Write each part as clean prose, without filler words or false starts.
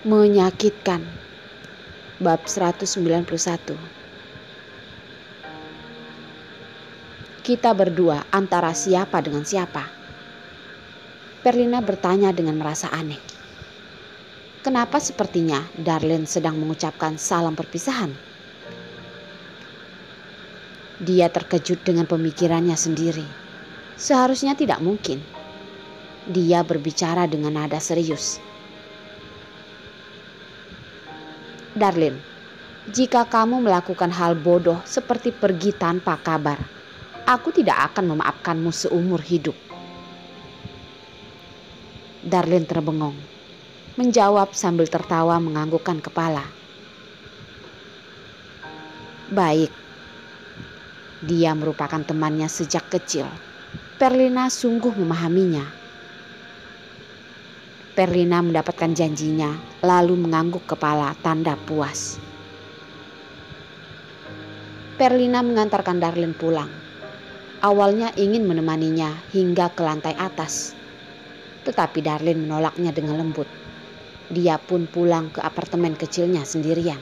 Menyakitkan. Bab 191. Kita berdua antara siapa dengan siapa? Perlina bertanya dengan merasa aneh. Kenapa sepertinya Darlene sedang mengucapkan salam perpisahan? Dia terkejut dengan pemikirannya sendiri. Seharusnya tidak mungkin. Dia berbicara dengan nada serius. Darlene, jika kamu melakukan hal bodoh seperti pergi tanpa kabar, aku tidak akan memaafkanmu seumur hidup. Darlene terbengong, menjawab sambil tertawa menganggukkan kepala. Baik, dia merupakan temannya sejak kecil. Perlina sungguh memahaminya. Perlina mendapatkan janjinya, lalu mengangguk kepala tanda puas. Perlina mengantarkan Darlene pulang. Awalnya ingin menemaninya hingga ke lantai atas. Tetapi Darlene menolaknya dengan lembut. Dia pun pulang ke apartemen kecilnya sendirian.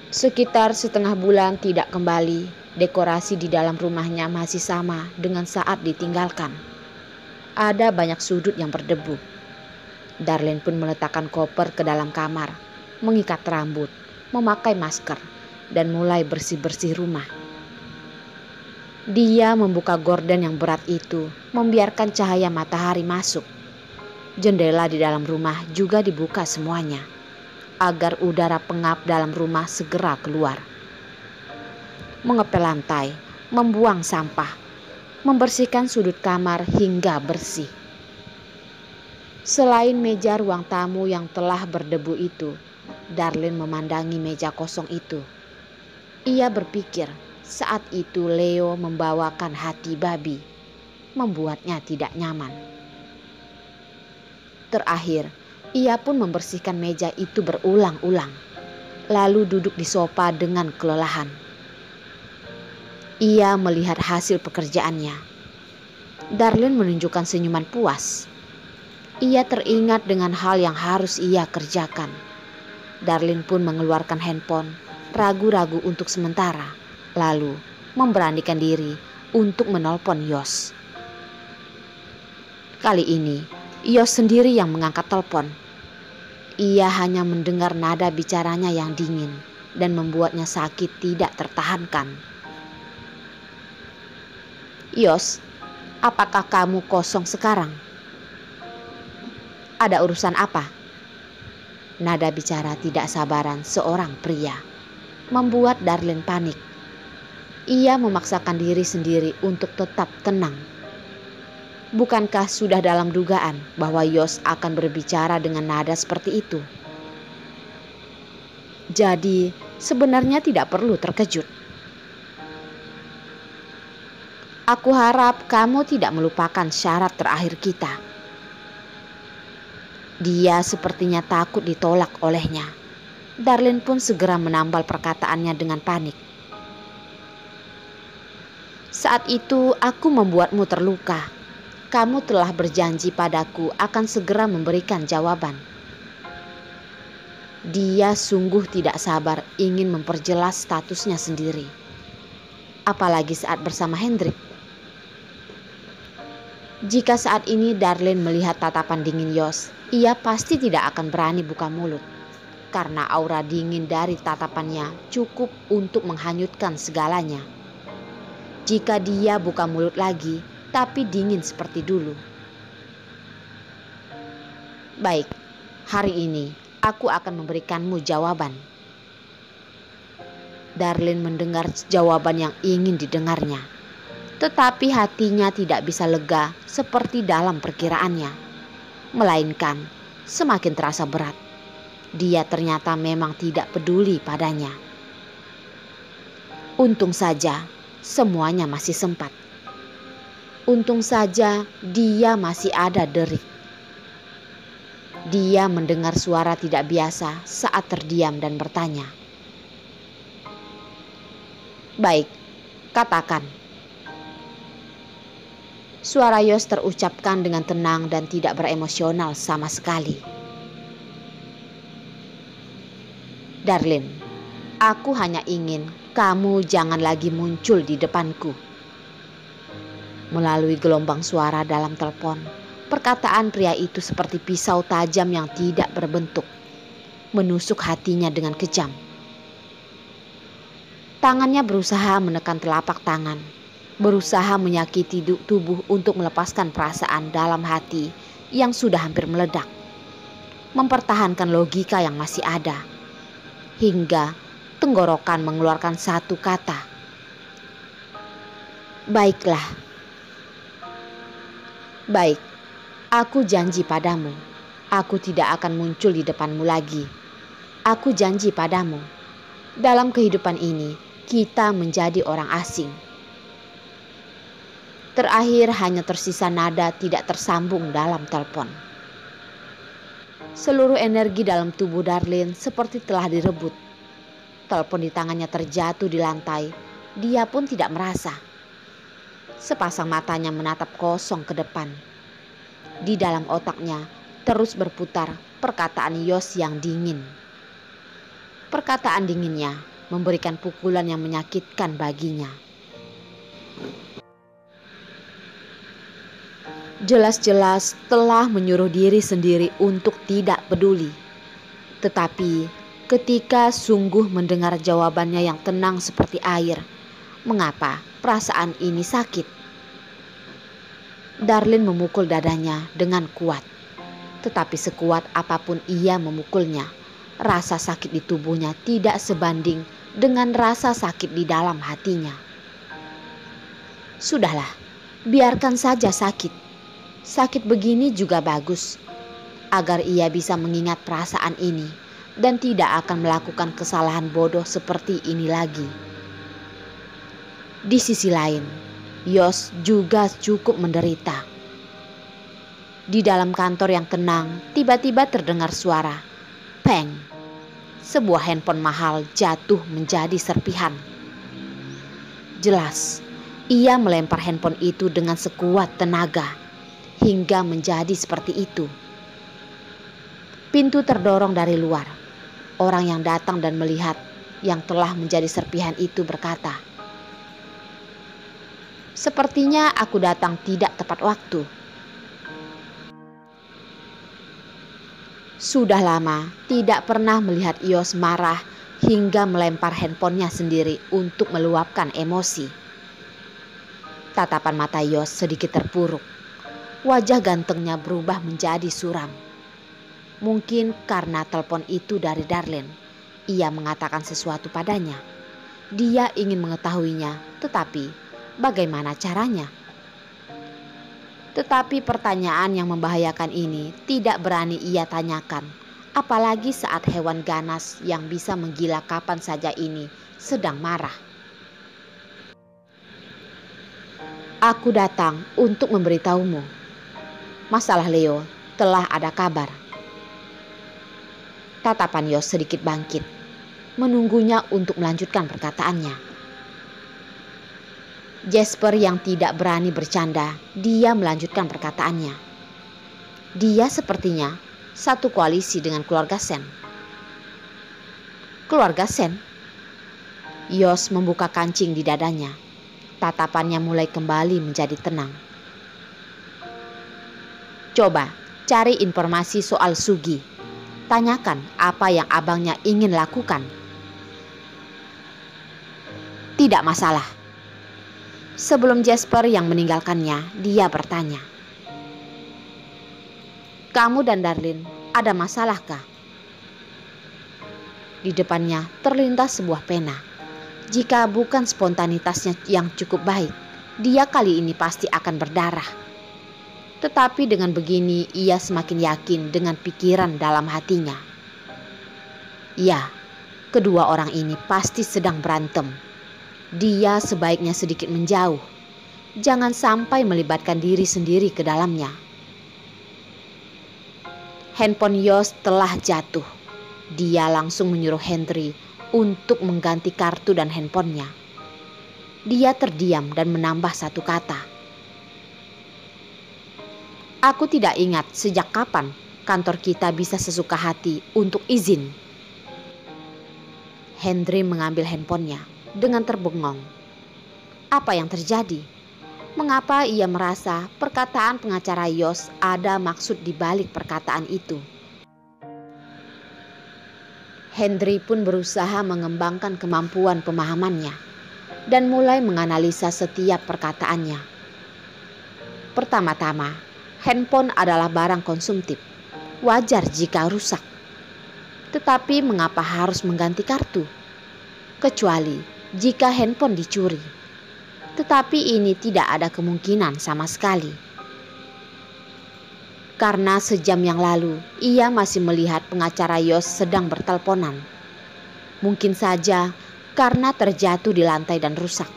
Sekitar setengah bulan tidak kembali, dekorasi di dalam rumahnya masih sama dengan saat ditinggalkan. Ada banyak sudut yang berdebu. Darlene pun meletakkan koper ke dalam kamar, mengikat rambut, memakai masker, dan mulai bersih-bersih rumah. Dia membuka gorden yang berat itu, membiarkan cahaya matahari masuk. Jendela di dalam rumah juga dibuka semuanya, agar udara pengap dalam rumah segera keluar. Mengepel lantai, membuang sampah, membersihkan sudut kamar hingga bersih. Selain meja ruang tamu yang telah berdebu itu, Darlene memandangi meja kosong itu. Ia berpikir saat itu Leo membawakan hati babi, membuatnya tidak nyaman. Terakhir, ia pun membersihkan meja itu berulang-ulang, lalu duduk di sofa dengan kelelahan. Ia melihat hasil pekerjaannya. Darlene menunjukkan senyuman puas. Ia teringat dengan hal yang harus ia kerjakan. Darlene pun mengeluarkan handphone, ragu-ragu untuk sementara, lalu memberanikan diri untuk menelpon Yos. Kali ini, Yos sendiri yang mengangkat telepon. Ia hanya mendengar nada bicaranya yang dingin dan membuatnya sakit tidak tertahankan. Yos, apakah kamu kosong sekarang? Ada urusan apa? Nada bicara tidak sabaran seorang pria membuat Darlene panik. Ia memaksakan diri sendiri untuk tetap tenang. Bukankah sudah dalam dugaan bahwa Yos akan berbicara dengan nada seperti itu? Jadi sebenarnya tidak perlu terkejut. Aku harap kamu tidak melupakan syarat terakhir kita. Dia sepertinya takut ditolak olehnya. Darlene pun segera menambal perkataannya dengan panik. Saat itu aku membuatmu terluka. Kamu telah berjanji padaku akan segera memberikan jawaban. Dia sungguh tidak sabar ingin memperjelas statusnya sendiri. Apalagi saat bersama Hendrik. Jika saat ini Darlene melihat tatapan dingin Yos, ia pasti tidak akan berani buka mulut. Karena aura dingin dari tatapannya cukup untuk menghanyutkan segalanya. Jika dia buka mulut lagi, tapi dingin seperti dulu. Baik, hari ini aku akan memberikanmu jawaban. Darlene mendengar jawaban yang ingin didengarnya. Tetapi hatinya tidak bisa lega seperti dalam perkiraannya. Melainkan semakin terasa berat. Dia ternyata memang tidak peduli padanya. Untung saja semuanya masih sempat. Untung saja dia masih ada derik. Dia mendengar suara tidak biasa saat terdiam dan bertanya. Baik, katakan. Suara Yos terucapkan dengan tenang dan tidak beremosional sama sekali. Darlin, aku hanya ingin kamu jangan lagi muncul di depanku. Melalui gelombang suara dalam telepon, perkataan pria itu seperti pisau tajam yang tidak berbentuk, menusuk hatinya dengan kejam. Tangannya berusaha menekan telapak tangan, berusaha menyakiti tubuh untuk melepaskan perasaan dalam hati yang sudah hampir meledak, mempertahankan logika yang masih ada, hingga tenggorokan mengeluarkan satu kata. Baiklah. Baik, aku janji padamu, aku tidak akan muncul di depanmu lagi. Aku janji padamu, dalam kehidupan ini kita menjadi orang asing. Terakhir hanya tersisa nada tidak tersambung dalam telepon. Seluruh energi dalam tubuh Darlin seperti telah direbut. Telepon di tangannya terjatuh di lantai, dia pun tidak merasa. Sepasang matanya menatap kosong ke depan. Di dalam otaknya terus berputar perkataan Yos yang dingin. Perkataan dinginnya memberikan pukulan yang menyakitkan baginya. Jelas-jelas telah menyuruh diri sendiri untuk tidak peduli. Tetapi ketika sungguh mendengar jawabannya yang tenang seperti air, mengapa perasaan ini sakit? Darlin memukul dadanya dengan kuat. Tetapi sekuat apapun ia memukulnya, rasa sakit di tubuhnya tidak sebanding dengan rasa sakit di dalam hatinya. Sudahlah, biarkan saja sakit. Sakit begini juga bagus, agar ia bisa mengingat perasaan ini dan tidak akan melakukan kesalahan bodoh seperti ini lagi. Di sisi lain, Yos juga cukup menderita. Di dalam kantor yang tenang, tiba-tiba terdengar suara peng. Sebuah handphone mahal jatuh menjadi serpihan. Jelas, ia melempar handphone itu dengan sekuat tenaga hingga menjadi seperti itu. Pintu terdorong dari luar. Orang yang datang dan melihat yang telah menjadi serpihan itu berkata, "Sepertinya aku datang tidak tepat waktu." Sudah lama tidak pernah melihat Yos marah hingga melempar handphonenya sendiri untuk meluapkan emosi. Tatapan mata Yos sedikit terpuruk. Wajah gantengnya berubah menjadi suram. Mungkin karena telepon itu dari Darlin, ia mengatakan sesuatu padanya. Dia ingin mengetahuinya, tetapi bagaimana caranya? Tetapi pertanyaan yang membahayakan ini tidak berani ia tanyakan, apalagi saat hewan ganas yang bisa menggila kapan saja ini sedang marah. Aku datang untuk memberitahumu. Masalah Leo telah ada kabar. Tatapan Yos sedikit bangkit, menunggunya untuk melanjutkan perkataannya. Jasper yang tidak berani bercanda, dia melanjutkan perkataannya. Dia sepertinya satu koalisi dengan keluarga Sen. Keluarga Sen? Yos membuka kancing di dadanya. Tatapannya mulai kembali menjadi tenang. Coba cari informasi soal Sugi. Tanyakan apa yang abangnya ingin lakukan. Tidak masalah. Sebelum Jasper yang meninggalkannya, dia bertanya, "Kamu dan Darlin ada masalahkah?" Di depannya terlintas sebuah pena. Jika bukan spontanitasnya yang cukup baik, dia kali ini pasti akan berdarah. Tetapi dengan begini ia semakin yakin dengan pikiran dalam hatinya. Ya, kedua orang ini pasti sedang berantem. Dia sebaiknya sedikit menjauh. Jangan sampai melibatkan diri sendiri ke dalamnya. Handphone Yos telah jatuh. Dia langsung menyuruh Henry untuk mengganti kartu dan handphonenya. Dia terdiam dan menambah satu kata. Aku tidak ingat sejak kapan kantor kita bisa sesuka hati untuk izin. Henry mengambil handphonenya dengan terbengong. Apa yang terjadi? Mengapa ia merasa perkataan pengacara Yos ada maksud di balik perkataan itu? Henry pun berusaha mengembangkan kemampuan pemahamannya dan mulai menganalisa setiap perkataannya. Pertama-tama, handphone adalah barang konsumtif. Wajar jika rusak. Tetapi mengapa harus mengganti kartu? Kecuali jika handphone dicuri. Tetapi ini tidak ada kemungkinan sama sekali. Karena sejam yang lalu ia masih melihat pengacara Yos sedang berteleponan. Mungkin saja karena terjatuh di lantai dan rusak.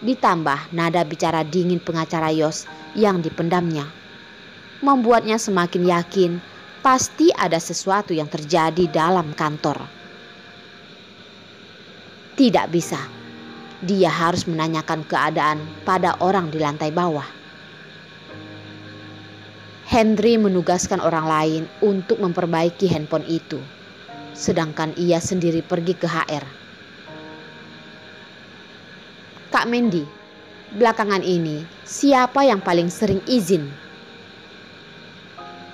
Ditambah nada bicara dingin pengacara Yos yang dipendamnya. Membuatnya semakin yakin pasti ada sesuatu yang terjadi dalam kantor. Tidak bisa. Dia harus menanyakan keadaan pada orang di lantai bawah. Henry menugaskan orang lain untuk memperbaiki handphone itu, sedangkan ia sendiri pergi ke HR. Kak Mandy, belakangan ini siapa yang paling sering izin?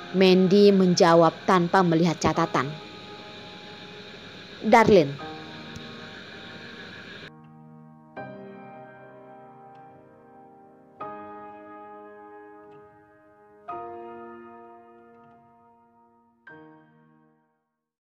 Mandy menjawab tanpa melihat catatan. Darlene,